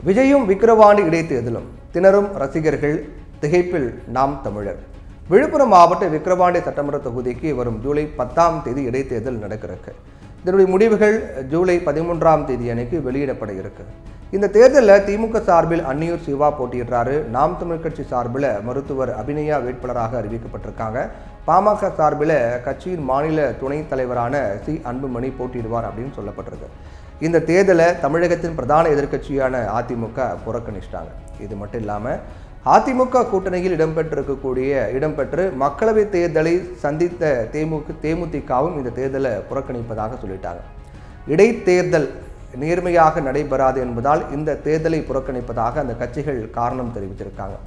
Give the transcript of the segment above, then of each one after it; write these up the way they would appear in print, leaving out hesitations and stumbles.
விஜயும் விக்கிரவாண்டி இடைத்தேர்தலும் திணறும் ரசிகர்கள் திகைப்பில் நாம் தமிழர். விழுப்புரம் மாவட்ட விக்கிரவாண்டி சட்டமன்ற தொகுதிக்கு வரும் ஜூலை 10ஆம் தேதி இடைத்தேர்தல் நடக்கிறது. இதனுடைய முடிவுகள் ஜூலை 13ஆம் தேதி அன்னைக்கு வெளியிடப்பட இருக்கு. இந்த தேர்தலில் திமுக சார்பில் அன்னியூர் சிவா போட்டியிடுறாரு. நாம் தமிழ் கட்சி சார்பில் மருத்துவர் அபிநயா வேட்பாளராக அறிவிக்கப்பட்டிருக்காங்க. பாமக சார்பில் கட்சியின் மாநில துணைத் தலைவரான சி அன்புமணி போட்டியிடுவார் அப்படின்னு சொல்லப்பட்டிருக்கு. இந்த தேர்தலை தமிழகத்தின் பிரதான எதிர்க்கட்சியான அதிமுக புறக்கணிச்சிட்டாங்க. இது மட்டும் இல்லாமல் அதிமுக கூட்டணியில் இடம்பெற்று மக்களவைத் தேர்தலை சந்தித்த தேமுதிகவும் இந்த தேர்தலை புறக்கணிப்பதாக சொல்லிட்டாங்க. இடைத்தேர்தல் நேர்மையாக நடைபெறாது என்பதால் இந்த தேர்தலை புறக்கணிப்பதாக அந்த கட்சிகள் காரணம் தெரிவிச்சிருக்காங்க.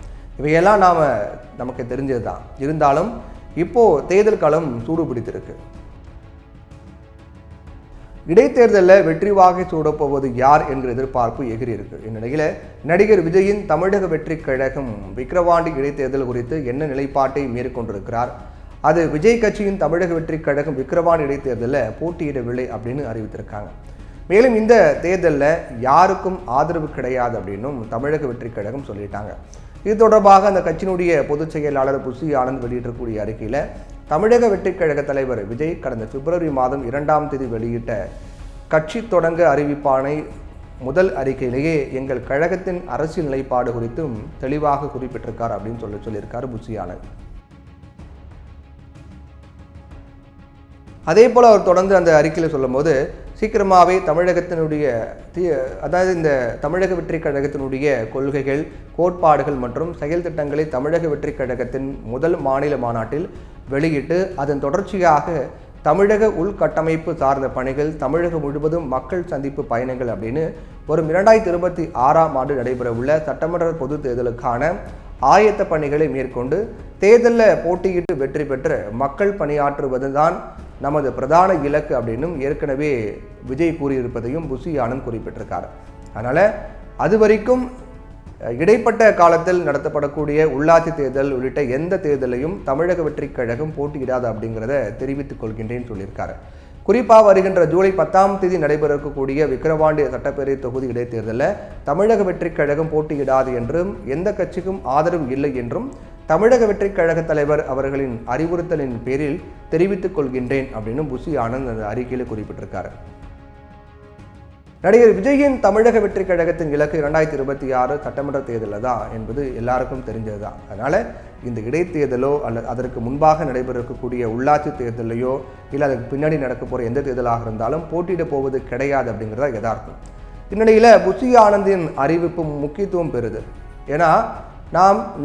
இவையெல்லாம் நமக்கு தெரிஞ்சது தான். இருந்தாலும் இப்போது தேர்தல் களம் சூடுபிடித்திருக்கு. இடைத்தேர்தலில் வெற்றி வாகை சூடப்போவது யார் என்கிற எதிர்பார்ப்பு எகிரி இருக்கு. இந்நிலையில் நடிகர் விஜயின் தமிழக வெற்றி கழகம் விக்கிரவாண்டி இடைத்தேர்தல் குறித்து என்ன நிலைப்பாட்டை மேற்கொண்டிருக்கிறார், அது விஜய் கட்சியின் தமிழக வெற்றி கழகம் விக்கிரவாண்டி இடைத்தேர்தலில் போட்டியிடவில்லை அப்படின்னு அறிவித்திருக்காங்க. மேலும் இந்த தேர்தலில் யாருக்கும் ஆதரவு கிடையாது அப்படின்னும் தமிழக வெற்றி கழகம் சொல்லிட்டாங்க. இது தொடர்பாக அந்த கட்சியினுடைய பொதுச் செயலாளர் புசி ஆனந்த் வெளியிட்டிருக்கக்கூடிய அறிக்கையில் தமிழக வெற்றிக் கழக தலைவர் விஜய் கடந்த பிப்ரவரி மாதம் 2ஆம் தேதி வெளியிட்ட கட்சி தொடங்க அறிவிப்பானை முதல் அறிக்கையிலேயே எங்கள் கழகத்தின் அரசியல் நிலைப்பாடு குறித்தும் தெளிவாக குறிப்பிட்டிருக்கார் அப்படின்னு சொல்லியிருக்காரு புசி ஆனந்த். அதே போல் அவர் தொடர்ந்து அந்த அறிக்கையில் சொல்லும்போது சீக்கிரமாகவே இந்த தமிழக வெற்றி கழகத்தினுடைய கொள்கைகள், கோட்பாடுகள் மற்றும் செயல் திட்டங்களை தமிழக வெற்றி கழகத்தின் முதல் மாநில மாநாட்டில் வெளியிட்டு அதன் தொடர்ச்சியாக தமிழக உள்கட்டமைப்பு சார்ந்த பணிகள், தமிழகம் முழுவதும் மக்கள் சந்திப்பு பயணங்கள் அப்படின்னு வரும் 2026ஆம் ஆண்டு நடைபெறவுள்ள சட்டமன்ற பொது தேர்தலுக்கான ஆயத்த பணிகளை மேற்கொண்டு தேர்தலில் போட்டியிட்டு வெற்றி பெற்று மக்கள் பணியாற்றுவதுதான் நமது பிரதான இலக்கு அப்படின்னும் ஏற்கனவே விஜய் கூறியிருப்பதையும் புசி ஆனந்த் குறிப்பிட்டிருக்காரு. அதனால் அது வரைக்கும் இடைப்பட்ட காலத்தில் நடத்தப்படக்கூடிய உள்ளாட்சி தேர்தல் உள்ளிட்ட எந்த தேர்தலையும் தமிழக வெற்றி கழகம் போட்டியிடாது அப்படிங்கிறத தெரிவித்துக் கொள்கின்றேன்னு சொல்லியிருக்காரு. குறிப்பாக வருகின்ற ஜூலை 10ஆம் தேதி நடைபெறக்கூடிய விக்கிரவாண்டி சட்டப்பேரவை தொகுதி இடைத்தேர்தலில் தமிழக வெற்றி கழகம் போட்டியிடாது என்றும் எந்த கட்சிக்கும் ஆதரவு இல்லை என்றும் தமிழக வெற்றி கழக தலைவர் அவர்களின் அறிவுறுத்தலின் பேரில் தெரிவித்துக் கொள்கின்றேன் அப்படின்னு புசி ஆனந்த் அந்த அறிக்கையில் குறிப்பிட்டிருக்காரு. நடிகர் விஜயின் தமிழக வெற்றி கழகத்தின் இலக்கு 2026 சட்டமன்ற தேர்தலில் தான் என்பது எல்லாருக்கும் தெரிஞ்சது தான். அதனால் இந்த இடைத்தேர்தலோ அல்லது அதற்கு முன்பாக நடைபெறக்கூடிய உள்ளாட்சி தேர்தலையோ இல்லை அதுக்கு பின்னாடி நடக்க போகிற எந்த தேர்தலாக இருந்தாலும் போட்டியிட போவது கிடையாது அப்படிங்கிறதா யதார்த்தம். இந்நிலையில் புசி ஆனந்தின் அறிவிப்பு முக்கியத்துவம் பெறுது. ஏன்னா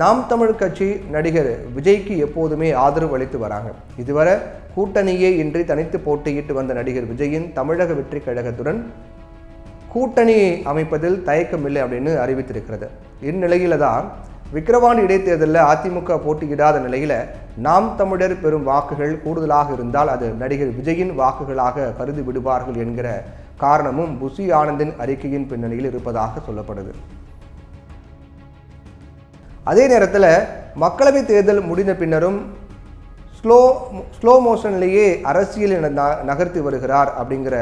நாம் தமிழ் கட்சி நடிகர் விஜய்க்கு எப்போதுமே ஆதரவு அளித்து வராங்க. இதுவரை கூட்டணியே இன்றி தனித்து போட்டியிட்டு வந்த நடிகர் விஜயின் தமிழக வெற்றி கழகத்துடன் கூட்டணி அமைப்பதில் தயக்கமில்லை அப்படின்னு அறிவித்திருக்கிறது. இந்நிலையில தான் விக்கிரவாண்டி இடைத்தேர்தலில் அதிமுக போட்டியிடாத நிலையில் நாம் தமிழர் பெறும் வாக்குகள் கூடுதலாக இருந்தால் அது நடிகர் விஜயின் வாக்குகளாக கருதி விடுவார்கள் என்கிற காரணமும் புசி ஆனந்தின் அறிக்கையின் பின்னணியில் இருப்பதாக சொல்லப்படுது. அதே நேரத்தில் மக்களவை தேர்தல் முடிந்த பின்னரும் ஸ்லோ மோஷன்லேயே அரசியல் நகர்த்தி வருகிறார் அப்படிங்கிற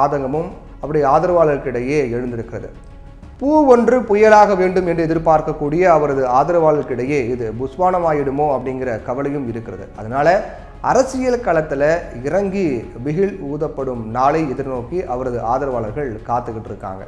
ஆதங்கமும் அப்படி ஆதரவாளர்களிடையே எழுந்திருக்கிறது. பூ ஒன்று புயலாக வேண்டும் என்று எதிர்பார்க்கக்கூடிய அவரது ஆதரவாளர்களிடையே இது புஸ்வானமாயிடுமோ அப்படிங்கிற கவலையும் இருக்கிறது. அதனால அரசியல் களத்தில் இறங்கி பிகில் ஊதப்படும் நாளை எதிர்நோக்கி அவரது ஆதரவாளர்கள் காத்துக்கிட்டு இருக்காங்க.